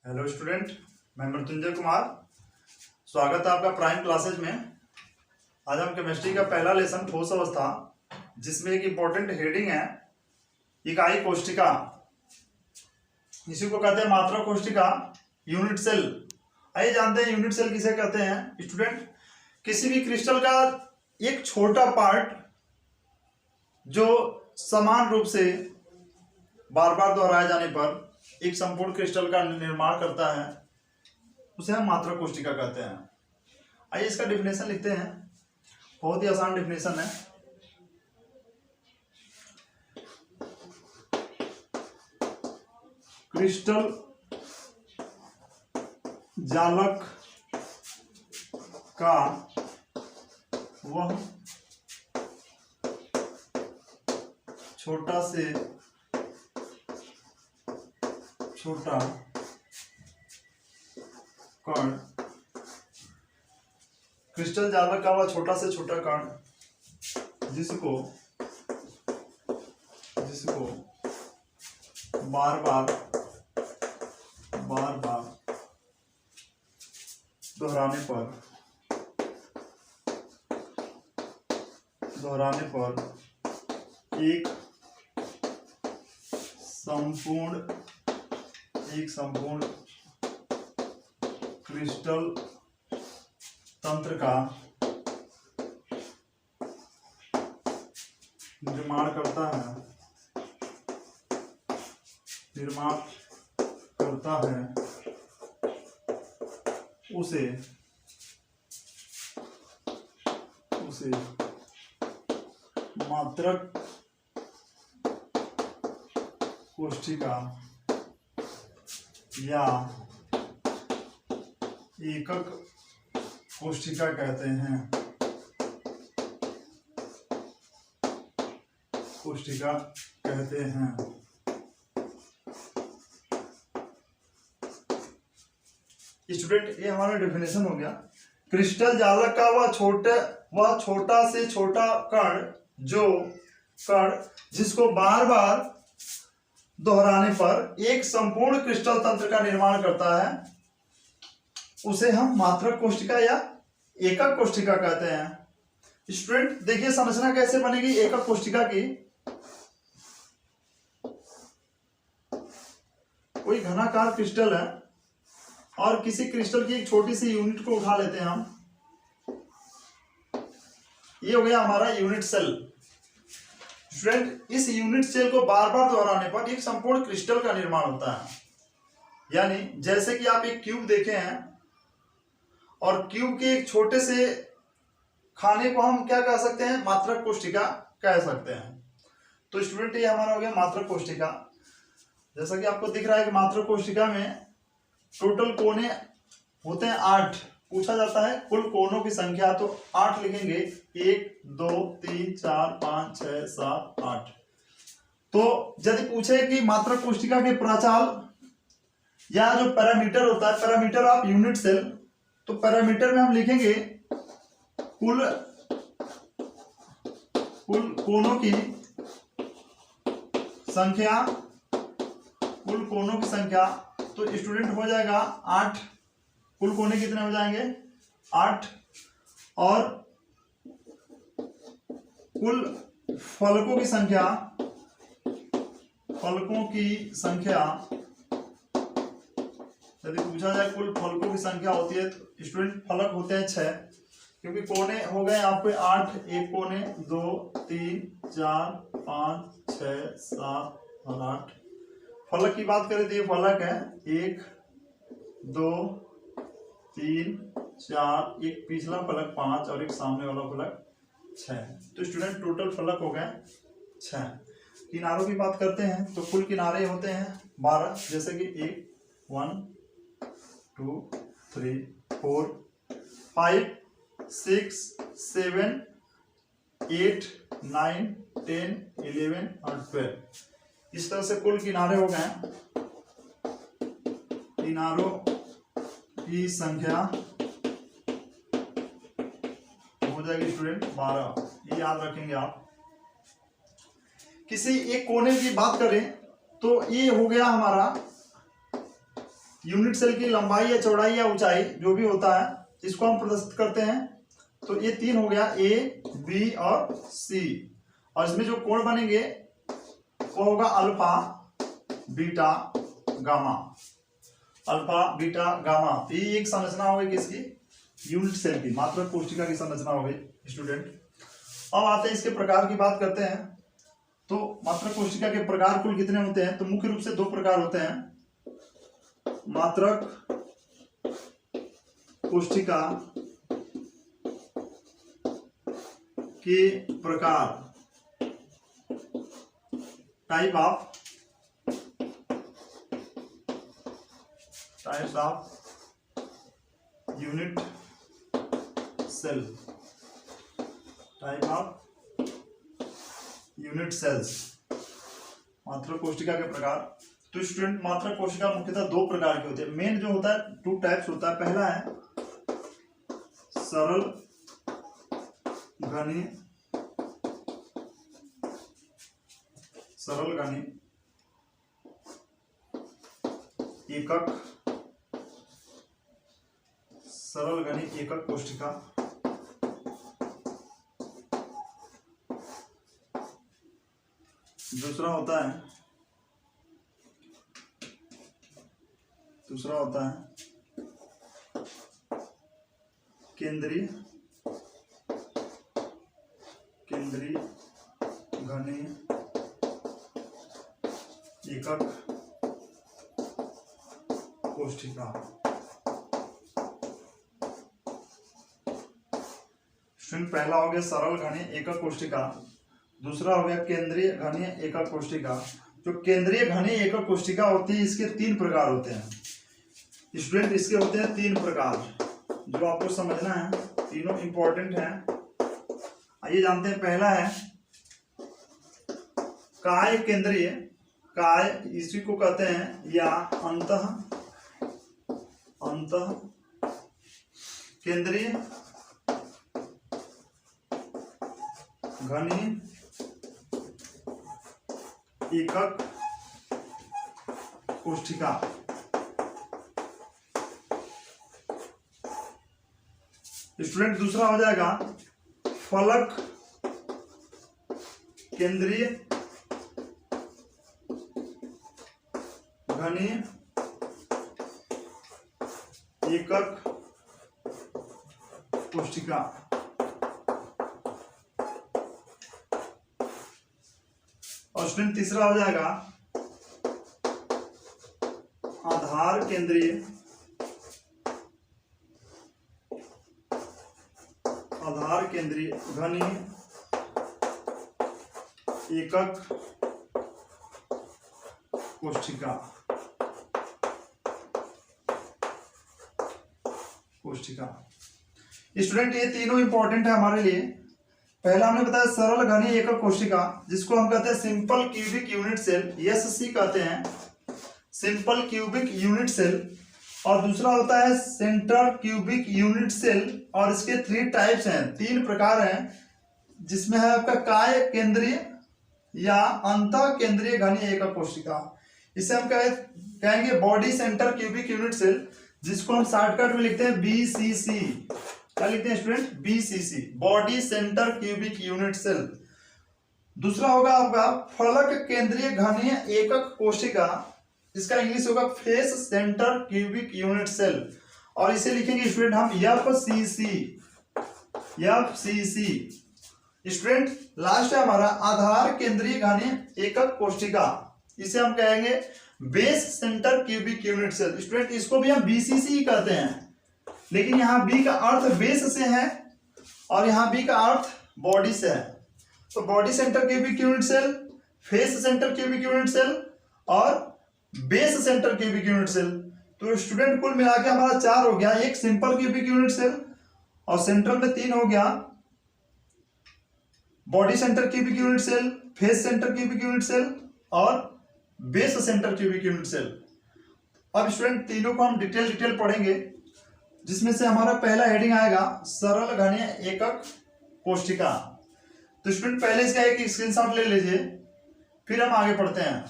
Hello student, मैं मृत्युंजय कुमार। स्वागत है आपका प्राइम क्लासेज में। आज हम केमिस्ट्री का पहला लेसन ठोस अवस्था, जिसमें एक इम्पोर्टेंट हेडिंग है इकाई कोष्टिका। इसी को कहते हैं मात्रा कोष्टिका, यूनिट सेल। आइए जानते हैं यूनिट सेल किसे कहते हैं। स्टूडेंट, किसी भी क्रिस्टल का एक छोटा पार्ट जो समान रूप से बार बार दोहराए जाने पर एक संपूर्ण क्रिस्टल का निर्माण करता है, उसे हम मात्रा कोष्टिका कहते हैं। आइए इसका डिफिनेशन लिखते हैं। बहुत ही आसान डिफिनेशन है। क्रिस्टल जालक का वह छोटा से छोटा कण, क्रिस्टल जालक का वह छोटा से छोटा कण जिसको बार बार दोहराने पर एक संपूर्ण क्रिस्टल तंत्र का निर्माण करता है, उसे मात्रक कोष्टिका या एकक कोष्टिका कहते हैं। स्टूडेंट, ये हमारा डेफिनेशन हो गया। क्रिस्टल जालक का वह छोटा से छोटा कण जिसको बार बार दोहराने पर एक संपूर्ण क्रिस्टल तंत्र का निर्माण करता है, उसे हम मात्रक कोष्टिका या एकक कोष्टिका कहते हैं। स्टूडेंट, देखिए संरचना कैसे बनेगी एकक कोष्टिका की। कोई घनाकार क्रिस्टल है और किसी क्रिस्टल की एक छोटी सी यूनिट को उठा लेते हैं हम। ये हो गया हमारा यूनिट सेल। स्टूडेंट, इस यूनिट सेल को बार बार दोहराने पर एक संपूर्ण क्रिस्टल का निर्माण होता है। यानी जैसे कि आप एक क्यूब देखे हैं और क्यूब के एक छोटे से खाने को हम क्या कह सकते हैं, मात्रक कोष्टिका कह सकते हैं। तो स्टूडेंट, ये हमारा हो गया मात्रक कोष्टिका। जैसा कि आपको दिख रहा है कि मात्रक कोष्टिका में टोटल कोने होते हैं 8। पूछा जाता है कुल कोनों की संख्या, तो 8 लिखेंगे। 1 2 3 4 5 6 7 8। तो यदि पूछे कि मात्रक कोष्टिका के प्राचाल या जो पैरामीटर होता है, पैरामीटर ऑफ यूनिट सेल, तो पैरामीटर में हम लिखेंगे कुल कोनों की संख्या। तो स्टूडेंट हो जाएगा 8। कुल कोने कितने हो जाएंगे? 8। और कुल फलकों की संख्या यदि पूछा जाए कुल फलकों की संख्या होती है, तो स्टूडेंट फलक होते हैं 6, क्योंकि कोने हो गए यहाँ पे 8। एक कोने 2 3 4 5 6 7 और 8। फलक की बात करें तो ये फलक है 1 2 3 4, एक पिछला फलक 5 और एक सामने वाला फलक 6। तो स्टूडेंट टोटल फलक हो गए 6। किनारों की बात करते हैं तो कुल किनारे होते हैं 12, जैसे कि 1 2 3 4 5 6 7 8 9 10 11 और 12। इस तरह से कुल किनारे हो गए। किनारों की संख्या हो जाएगी स्टूडेंट 12। ये याद रखेंगे आप। किसी एक कोने की बात करें तो ये हो गया हमारा यूनिट सेल की लंबाई या चौड़ाई या ऊंचाई जो भी होता है इसको हम प्रदर्शित करते हैं। तो ये 3 हो गया, ए, बी और सी। और इसमें जो कोण बनेंगे वो होगा alpha, beta, gamma. Alpha, beta, gamma, ये एक संरचना होगी किसकी? यूनिट सेल की, मात्रक कोशिका की संरचना होगी स्टूडेंट। अब आते हैं इसके प्रकार की बात करते हैं। तो मात्रक कोशिका के प्रकार कुल कितने होते हैं? तो मुख्य रूप से 2 प्रकार होते हैं। मात्रक कोशिका के प्रकार, types of unit cell, type of unit cells, मात्रक कोशिका के प्रकार। तो स्टूडेंट मात्रक कोशिका मुख्यतः 2 प्रकार की होती है। मेन जो होता है 2 टाइप्स होता है। पहला है सरल घनी, सरल घनी एकक, सरल घनी एकक कोशिका। दूसरा होता है केंद्रीय घनी एकक कोशिका। पहला हो गया सरल घनी एकक कोशिका, दूसरा हो गया केंद्रीय घनी एकक कोशिका। जो केंद्रीय घनी एकक कोशिका होती है इसके 3 प्रकार होते हैं स्टूडेंट। इसके होते हैं 3 प्रकार जो आपको समझना है, तीनों इंपॉर्टेंट हैं। आइए जानते हैं। पहला है काय केंद्रीय, काय इसी को कहते हैं, या अंतः केंद्रीय घनी एकक कोशिका। स्टूडेंट दूसरा हो जाएगा फलक केंद्रीय घनी एकक कोशिका। और स्टूडेंट तीसरा हो जाएगा आधार केंद्रीय घनी एकक कोशिका। स्टूडेंट ये तीनों इंपॉर्टेंट है हमारे लिए। पहला हमने बताया सरल घनी एकक कोशिका, जिसको हम कहते हैं simple cubic unit cell, SC कहते हैं, सिंपल क्यूबिक यूनिट सेल। और दूसरा होता है सेंट्रल क्यूबिक यूनिट सेल, और इसके 3 टाइप्स हैं, 3 प्रकार हैं, जिसमें है आपका काय केंद्रीय या अंतः केंद्रीय घनी एकक कोशिका। इसे हम कहेंगे body centre cubic unit cell, जिसको हम शॉर्टकट में लिखते हैं बीसीसी। क्या लिखते हैं student? BCC, body centre cubic unit cell. दूसरा होगा आपका फलक केंद्रीय घनी एकक कोशिका, इसका इंग्लिश होगा face centre cubic unit cell, और इसे लिखेंगे स्टूडेंट हम एफसीसी। स्टूडेंट लास्ट है हमारा आधार केंद्रीय घनी एकक कोशिका, इसे हम कहेंगे base centre cubic unit cell. Student इसको भी हम बीसीसी कहते हैं, लेकिन यहाँ बी का अर्थ बेस से है और यहाँ बी का अर्थ बॉडी से है। तो body centre cubic unit cell, face centre cubic unit cell और base centre cubic unit cell. तो स्टूडेंट कुल मिला के हमारा 4 हो गया, एक सिंपल क्यूबिक यूनिट सेल और सेंट्रल में 3 हो गया, body centre cubic unit cell, face centre cubic unit cell और base centre cubic unit cell. अब स्टूडेंट तीनों को हम डिटेल पढ़ेंगे, जिसमें से हमारा पहला हेडिंग आएगा सरल घनी एकक कोशिका। तो स्टूडेंट पहले इसका एक स्क्रीनशॉट ले लीजिए, फिर हम आगे पढ़ते हैं।